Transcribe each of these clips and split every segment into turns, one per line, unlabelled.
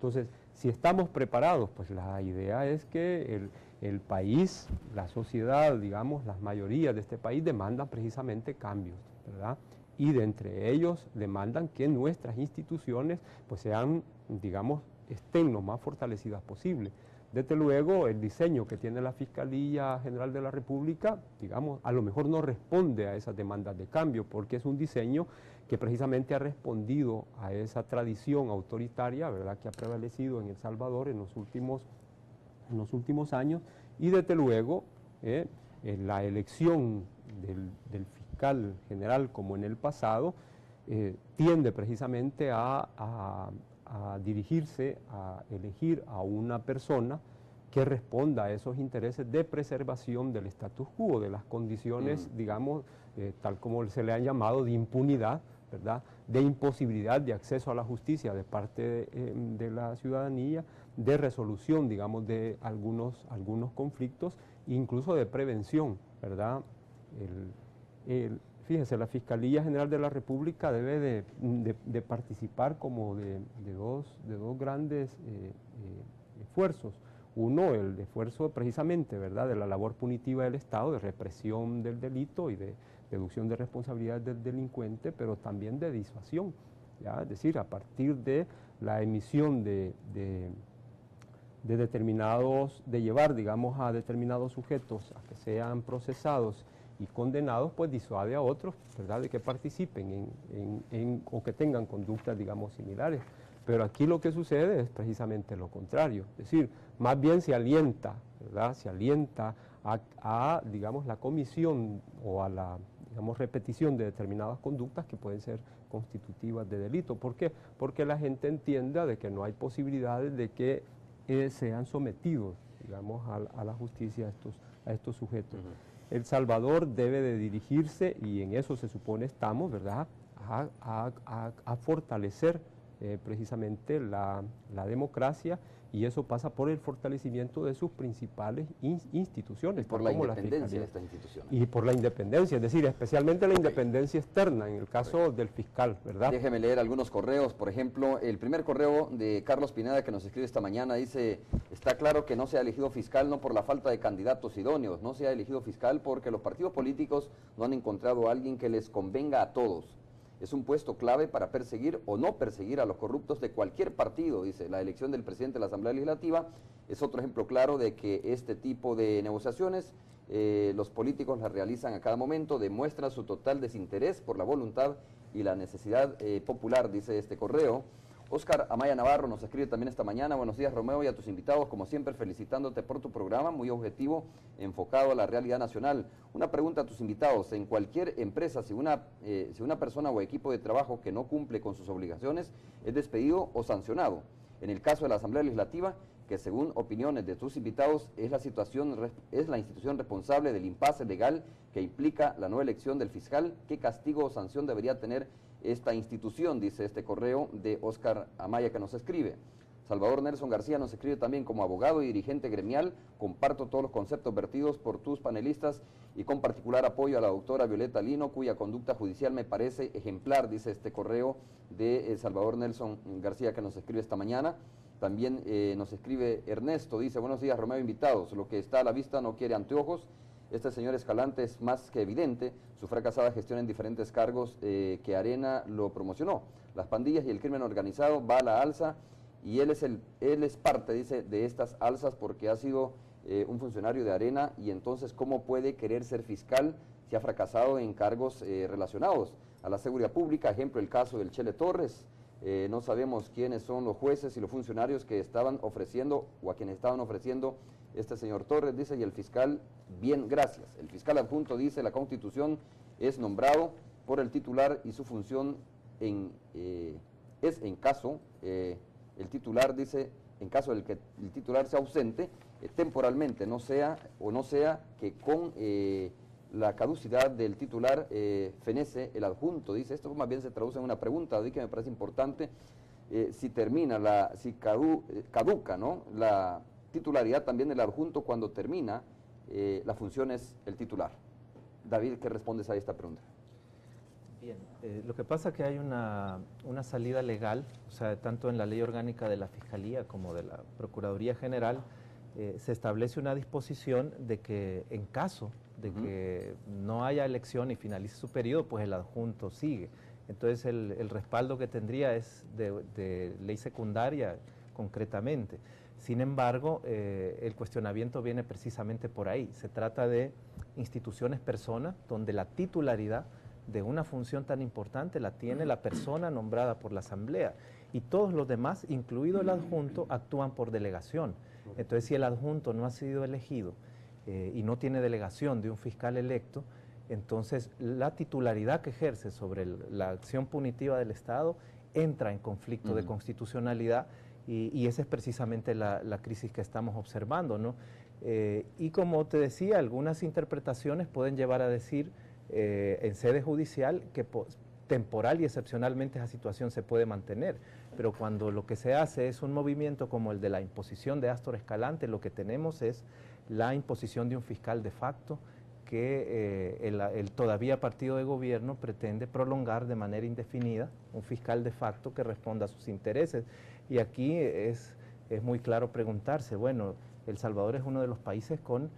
Entonces, si estamos preparados, pues la idea es que el país, la sociedad, digamos, las mayorías de este país demandan precisamente cambios, ¿verdad? Y de entre ellos demandan que nuestras instituciones pues sean, digamos, estén lo más fortalecidas posible. Desde luego, el diseño que tiene la Fiscalía General de la República, digamos, a lo mejor no responde a esas demandas de cambio, porque es un diseño que precisamente ha respondido a esa tradición autoritaria, ¿verdad?, que ha prevalecido en El Salvador en los últimos años, y desde luego, en la elección del fiscal general, como en el pasado, tiende precisamente a dirigirse, a elegir a una persona que responda a esos intereses de preservación del status quo, de las condiciones, digamos, tal como se le han llamado, de impunidad, ¿verdad?, de imposibilidad de acceso a la justicia de parte de la ciudadanía, de resolución, digamos, de algunos conflictos, incluso de prevención, ¿verdad? Fíjese, la Fiscalía General de la República debe de participar como de dos grandes esfuerzos. Uno, el esfuerzo precisamente, ¿verdad?, de la labor punitiva del Estado, de represión del delito y de deducción de responsabilidades del delincuente, pero también de disuasión, ¿ya? Es decir, a partir de la emisión de determinados, de llevar, digamos, a determinados sujetos a que sean procesados y condenados, pues disuade a otros, ¿verdad?, de que participen o que tengan conductas, digamos, similares. Pero aquí lo que sucede es precisamente lo contrario, es decir, más bien se alienta, ¿verdad?, se alienta digamos, la comisión o a la, digamos, repetición de determinadas conductas que pueden ser constitutivas de delito. ¿Por qué? Porque la gente entienda de que no hay posibilidades de que sean sometidos, digamos, a la justicia a estos sujetos. El Salvador debe de dirigirse, y en eso se supone estamos, ¿verdad?, a fortalecer precisamente la democracia, y eso pasa por el fortalecimiento de sus principales instituciones.
Y por la independencia de estas instituciones.
Y por la independencia, es decir, especialmente la independencia externa, en el caso del fiscal, ¿verdad?
Déjeme leer algunos correos. Por ejemplo, el primer correo de Carlos Pineda que nos escribe esta mañana dice: está claro que no se ha elegido fiscal no por la falta de candidatos idóneos, no se ha elegido fiscal porque los partidos políticos no han encontrado a alguien que les convenga a todos. Es un puesto clave para perseguir o no perseguir a los corruptos de cualquier partido, dice. La elección del presidente de la Asamblea Legislativa es otro ejemplo claro de que este tipo de negociaciones los políticos las realizan a cada momento, demuestran su total desinterés por la voluntad y la necesidad popular, dice este correo. Óscar Amaya Navarro nos escribe también esta mañana: buenos días, Romeo, y a tus invitados, como siempre, felicitándote por tu programa, muy objetivo, enfocado a la realidad nacional. Una pregunta a tus invitados: en cualquier empresa, si una persona o equipo de trabajo que no cumple con sus obligaciones es despedido o sancionado. En el caso de la Asamblea Legislativa, que según opiniones de tus invitados es la institución responsable del impasse legal que implica la no elección del fiscal, ¿qué castigo o sanción debería tener esta institución?, dice este correo de Óscar Amaya que nos escribe. Salvador Nelson García nos escribe también: como abogado y dirigente gremial, comparto todos los conceptos vertidos por tus panelistas y con particular apoyo a la doctora Violeta Lino, cuya conducta judicial me parece ejemplar, dice este correo de Salvador Nelson García que nos escribe esta mañana. También nos escribe Ernesto, dice: buenos días, Romeo, invitados, lo que está a la vista no quiere anteojos. Este señor Escalante es más que evidente su fracasada gestión en diferentes cargos que Arena lo promocionó. Las pandillas y el crimen organizado va a la alza y él es parte, dice, de estas alzas porque ha sido un funcionario de Arena, y entonces ¿cómo puede querer ser fiscal si ha fracasado en cargos relacionados a la seguridad pública? Ejemplo, el caso del Chele Torres. No sabemos quiénes son los jueces y los funcionarios que estaban ofreciendo o a quienes estaban ofreciendo este señor Torres, dice, y el fiscal, bien, gracias. El fiscal adjunto, dice la Constitución, es nombrado por el titular y su función es en caso, el titular, dice, en caso de que el titular sea ausente temporalmente, no sea que con la caducidad del titular fenece el adjunto, dice. Esto más bien se traduce en una pregunta, que me parece importante. Si caduca, ¿no?, la titularidad también del adjunto cuando termina la función es el titular. David, ¿qué respondes a esta pregunta?
Bien, lo que pasa es que hay una salida legal, o sea, tanto en la ley orgánica de la Fiscalía como de la Procuraduría General, se establece una disposición de que en caso de que no haya elección y finalice su periodo, pues el adjunto sigue. Entonces el respaldo que tendría es de ley secundaria concretamente. Sin embargo, el cuestionamiento viene precisamente por ahí. Se trata de instituciones personas donde la titularidad de una función tan importante la tiene la persona nombrada por la Asamblea y todos los demás, incluido el adjunto, actúan por delegación. Entonces, si el adjunto no ha sido elegido y no tiene delegación de un fiscal electo, entonces la titularidad que ejerce sobre la acción punitiva del Estado entra en conflicto de constitucionalidad y esa es precisamente la crisis que estamos observando, ¿no? Y como te decía, algunas interpretaciones pueden llevar a decir en sede judicial que temporal y excepcionalmente esa situación se puede mantener, pero cuando lo que se hace es un movimiento como el de la imposición de Astor Escalante, lo que tenemos es la imposición de un fiscal de facto que el todavía partido de gobierno pretende prolongar de manera indefinida, un fiscal de facto que responda a sus intereses. Y aquí es muy claro preguntarse, bueno, El Salvador es uno de los países con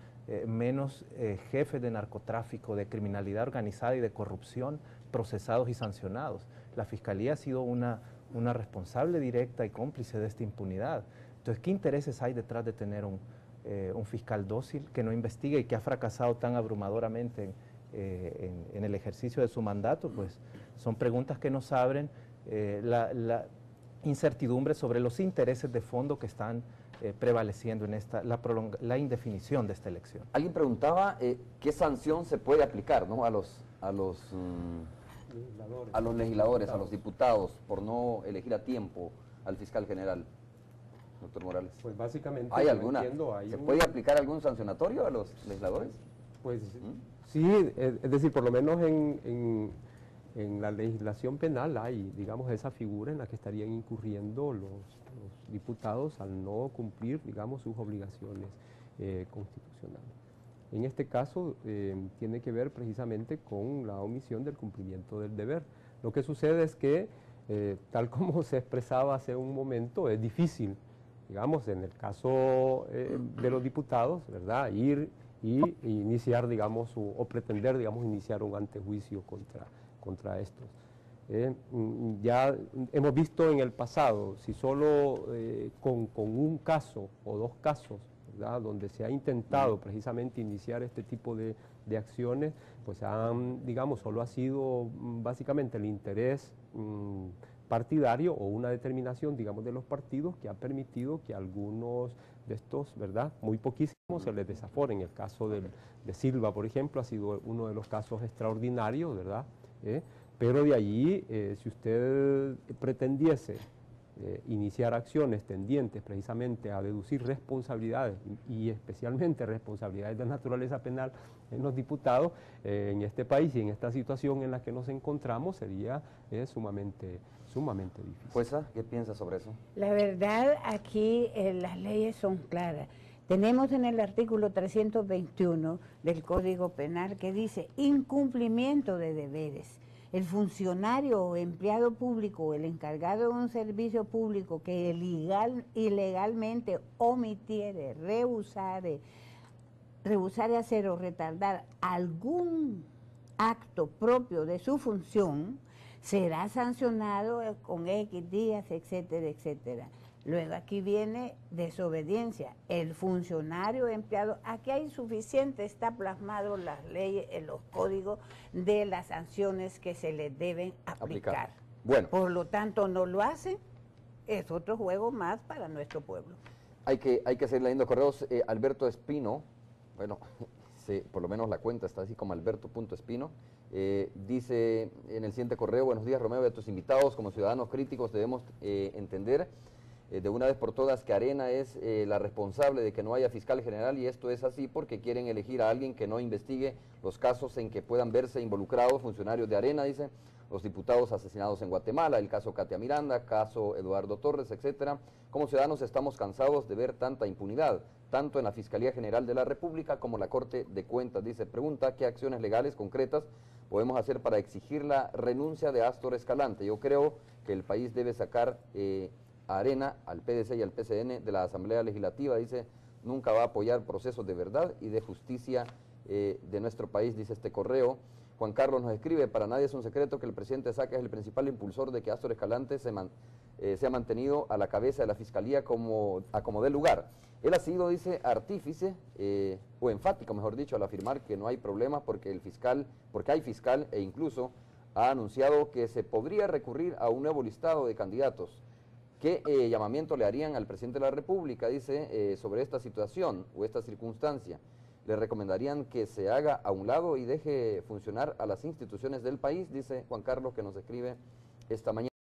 menos jefes de narcotráfico, de criminalidad organizada y de corrupción procesados y sancionados. La Fiscalía ha sido una responsable directa y cómplice de esta impunidad. Entonces, ¿qué intereses hay detrás de tener un fiscal dócil que no investigue y que ha fracasado tan abrumadoramente en el ejercicio de su mandato? Pues son preguntas que nos abren la incertidumbre sobre los intereses de fondo que están prevaleciendo en la indefinición de esta elección.
Alguien preguntaba qué sanción se puede aplicar, ¿no? a los legisladores, a los diputados, por no elegir a tiempo al fiscal general. Doctor Morales.
Pues básicamente...
¿Hay alguna? ¿Se puede aplicar algún sancionatorio a los legisladores?
Pues sí, es decir, por lo menos en la legislación penal hay, digamos, esa figura en la que estarían incurriendo los diputados al no cumplir, digamos, sus obligaciones constitucionales. En este caso tiene que ver precisamente con la omisión del cumplimiento del deber. Lo que sucede es que, tal como se expresaba hace un momento, es difícil, digamos, en el caso de los diputados, ¿verdad?, ir y iniciar, digamos, o pretender, digamos, iniciar un antejuicio contra estos. Ya hemos visto en el pasado, si solo con un caso o dos casos, ¿verdad?, donde se ha intentado precisamente iniciar este tipo de acciones, pues digamos, solo ha sido básicamente el interés partidario o una determinación, digamos, de los partidos que ha permitido que algunos de estos, ¿verdad?, muy poquísimos se les desaforen. El caso de Silva, por ejemplo, ha sido uno de los casos extraordinarios, ¿verdad?, pero de allí, si usted pretendiese iniciar acciones tendientes precisamente a deducir responsabilidades y especialmente responsabilidades de naturaleza penal en los diputados, en este país y en esta situación en la que nos encontramos sería sumamente difícil.
Pues, ¿qué piensa sobre eso?
La verdad, aquí las leyes son claras. Tenemos en el artículo 321 del Código Penal que dice incumplimiento de deberes. El funcionario o empleado público o el encargado de un servicio público que ilegalmente omitiere, rehusare hacer o retardar algún acto propio de su función, será sancionado con X días, etcétera, etcétera. Luego aquí viene desobediencia. El funcionario empleado, aquí hay suficiente, está plasmado las leyes, en los códigos de las sanciones que se les deben aplicar.
Bueno.
Por lo tanto, no lo hacen, es otro juego más para nuestro pueblo.
Hay que seguir leyendo correos. Alberto Espino, bueno, por lo menos la cuenta está así como alberto.espino, dice en el siguiente correo: buenos días, Romeo, y a tus invitados. Como ciudadanos críticos debemos entender de una vez por todas que Arena es la responsable de que no haya fiscal general, y esto es así porque quieren elegir a alguien que no investigue los casos en que puedan verse involucrados funcionarios de Arena, dice, los diputados asesinados en Guatemala, el caso Katia Miranda, caso Eduardo Torres, etcétera. Como ciudadanos estamos cansados de ver tanta impunidad, tanto en la Fiscalía General de la República como en la Corte de Cuentas, dice. Pregunta, ¿qué acciones legales concretas podemos hacer para exigir la renuncia de Astor Escalante? Yo creo que el país debe sacar a Arena, al PDC y al PCN de la Asamblea Legislativa, dice, nunca va a apoyar procesos de verdad y de justicia de nuestro país, dice este correo. Juan Carlos nos escribe, para nadie es un secreto que el presidente Saca es el principal impulsor de que Astor Escalante se ha mantenido a la cabeza de la Fiscalía como dé lugar. Él ha sido, dice, artífice, o enfático, mejor dicho, al afirmar que no hay problema porque hay fiscal, e incluso ha anunciado que se podría recurrir a un nuevo listado de candidatos. ¿Qué llamamiento le harían al presidente de la República, dice, sobre esta situación o esta circunstancia? Le recomendarían que se haga a un lado y deje funcionar a las instituciones del país, dice Juan Carlos, que nos escribe esta mañana.